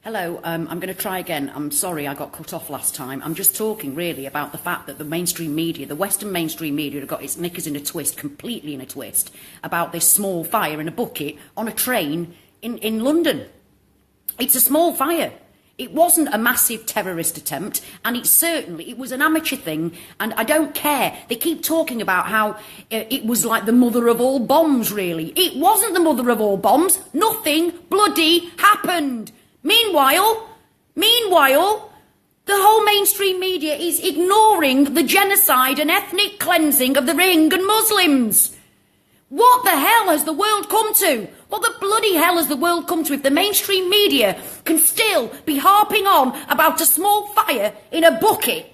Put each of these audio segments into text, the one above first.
Hello, I'm going to try again. I'm sorry I got cut off last time. I'm just talking really about the fact that the mainstream media, the Western mainstream media, have got its knickers in a twist, completely in a twist, about this small fire in a bucket on a train in London. It's a small fire. It wasn't a massive terrorist attempt, and it was an amateur thing, and I don't care. They keep talking about how it was like the mother of all bombs, really. It wasn't the mother of all bombs. Nothing bloody happened. Meanwhile, the whole mainstream media is ignoring the genocide and ethnic cleansing of the Rohingya Muslims. What the hell has the world come to? What the bloody hell has the world come to if the mainstream media can still be harping on about a small fire in a bucket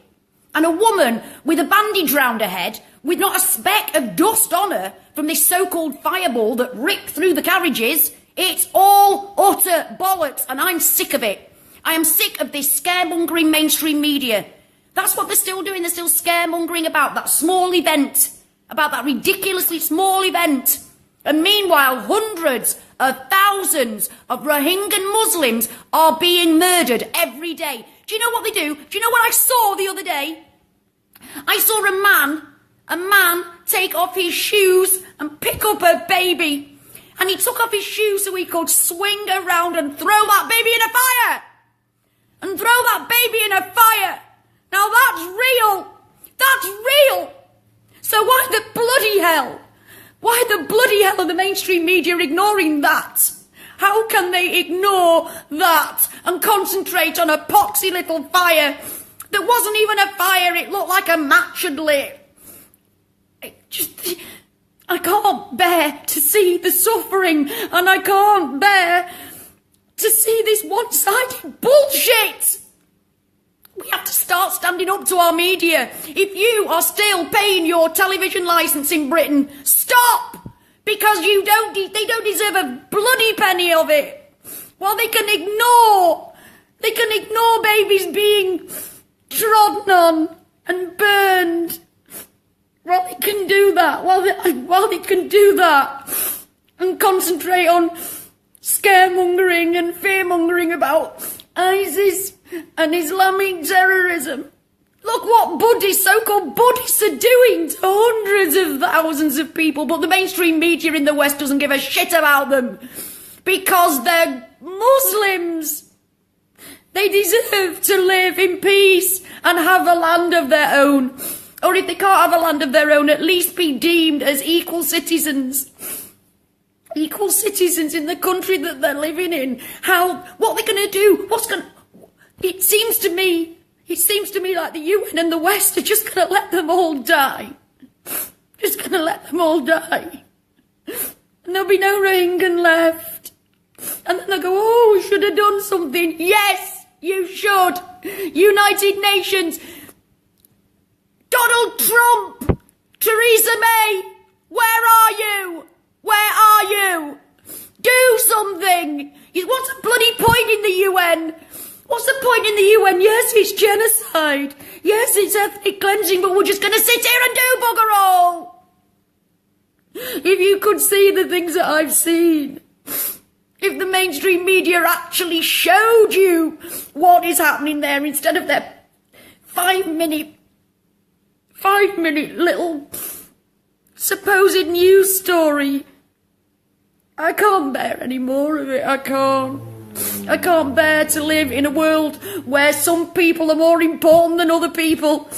and a woman with a bandage round her head with not a speck of dust on her from this so-called fireball that ripped through the carriages? It's all utter bollocks, and I'm sick of it. I am sick of this scaremongering mainstream media. That's what they're still doing. They're still scaremongering about that small event, about that ridiculously small event. And meanwhile, hundreds of thousands of Rohingya Muslims are being murdered every day. Do you know what they do? Do you know what I saw the other day? I saw a man take off his shoes and pick up a baby. And he took off his shoes so he could swing around and throw that baby in a fire. And throw that baby in a fire. Now that's real. That's real. So why the bloody hell? Why the bloody hell are the mainstream media ignoring that? How can they ignore that and concentrate on a poxy little fire that wasn't even a fire? It looked like a match had lit. I can't bear to see the suffering, and I can't bear to see this one-sided bullshit. We have to start standing up to our media. If you are still paying your television licence in Britain, stop! Because they don't deserve a bloody penny of it. While they can ignore babies being trodden on and burned. While they can do that, and concentrate on scaremongering and fearmongering about ISIS and Islamic terrorism. Look what Buddhists, so-called Buddhists, are doing to hundreds of thousands of people, but the mainstream media in the West doesn't give a shit about them because they're Muslims. They deserve to live in peace and have a land of their own. Or if they can't have a land of their own, at least be deemed as equal citizens. Equal citizens in the country that they're living in. What are they going to do? It seems to me like the UN and the West are just going to let them all die. Just going to let them all die. And there'll be no Rohingya left. And then they'll go, oh, we should have done something. Yes, you should. United Nations. Donald Trump, Theresa May, where are you? Where are you? Do something. What's the bloody point in the UN? What's the point in the UN? Yes, it's genocide. Yes, it's ethnic cleansing, but we're just going to sit here and do bugger all. If you could see the things that I've seen. If the mainstream media actually showed you what is happening there instead of their 5-minute little supposed news story. I can't bear any more of it. I can't bear to live in a world where some people are more important than other people.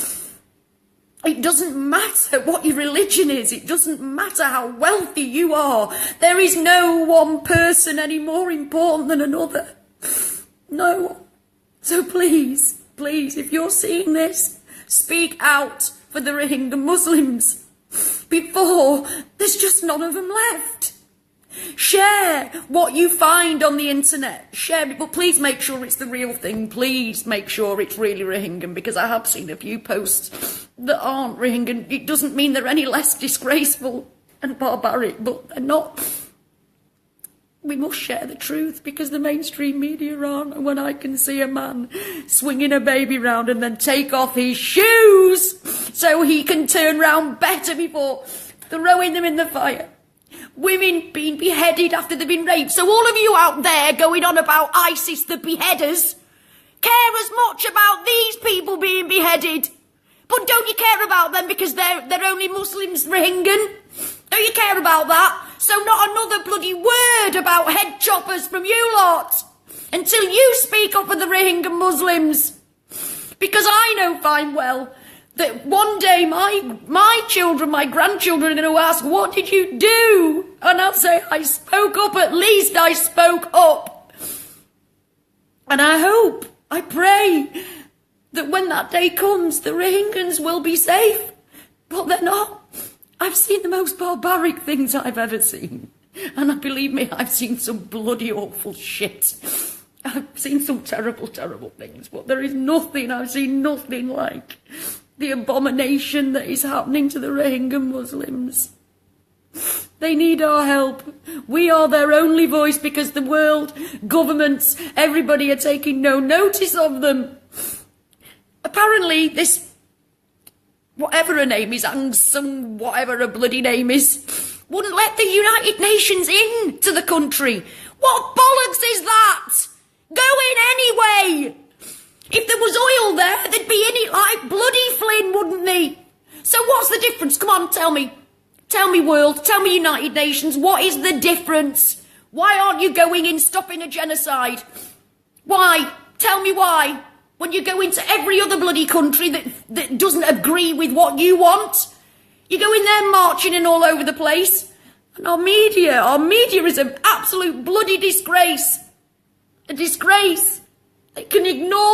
It doesn't matter what your religion is. It doesn't matter how wealthy you are. There is no one person any more important than another. No one. So please, if you're seeing this, speak out for the Rohingya Muslims before there's just none of them left. Share what you find on the internet. Share it, but please make sure it's the real thing. Please make sure it's really Rohingya, because I have seen a few posts that aren't Rohingya. It doesn't mean they're any less disgraceful and barbaric, but they're not. We must share the truth because the mainstream media aren't. And when I can see a man swinging a baby round and then take off his shoes so he can turn round better before throwing them in the fire. women being beheaded after they've been raped. So all of you out there going on about ISIS, the beheaders, care as much about these people being beheaded. But don't you care about them because they're only Muslims, Rohingya? Don't you care about that? So not another bloody word about head choppers from you lot until you speak up for the Rohingya Muslims. Because I know fine well that one day my children, my grandchildren are going to ask, what did you do? And I'll say, I spoke up, at least I spoke up. And I hope, I pray that when that day comes, the Rohingyans will be safe. But they're not. I've seen the most barbaric things I've ever seen. And believe me, I've seen some bloody awful shit. I've seen some terrible, terrible things. But there is nothing, I've seen nothing like the abomination that is happening to the Rohingya Muslims. They need our help. We are their only voice because the world, governments, everybody are taking no notice of them. Apparently this, whatever her name is, Aung San, whatever her bloody name is, wouldn't let the United Nations in to the country. What bollocks is that? Go in anyway. If there was oil there, they'd be in it like bloody Flynn, wouldn't they? So what's the difference? Come on, tell me. Tell me, world. Tell me, United Nations. What is the difference? Why aren't you going in stopping a genocide? Why? Tell me why. When you go into every other bloody country that doesn't agree with what you want, you go in there marching in all over the place. And our media is an absolute bloody disgrace. A disgrace. They can ignore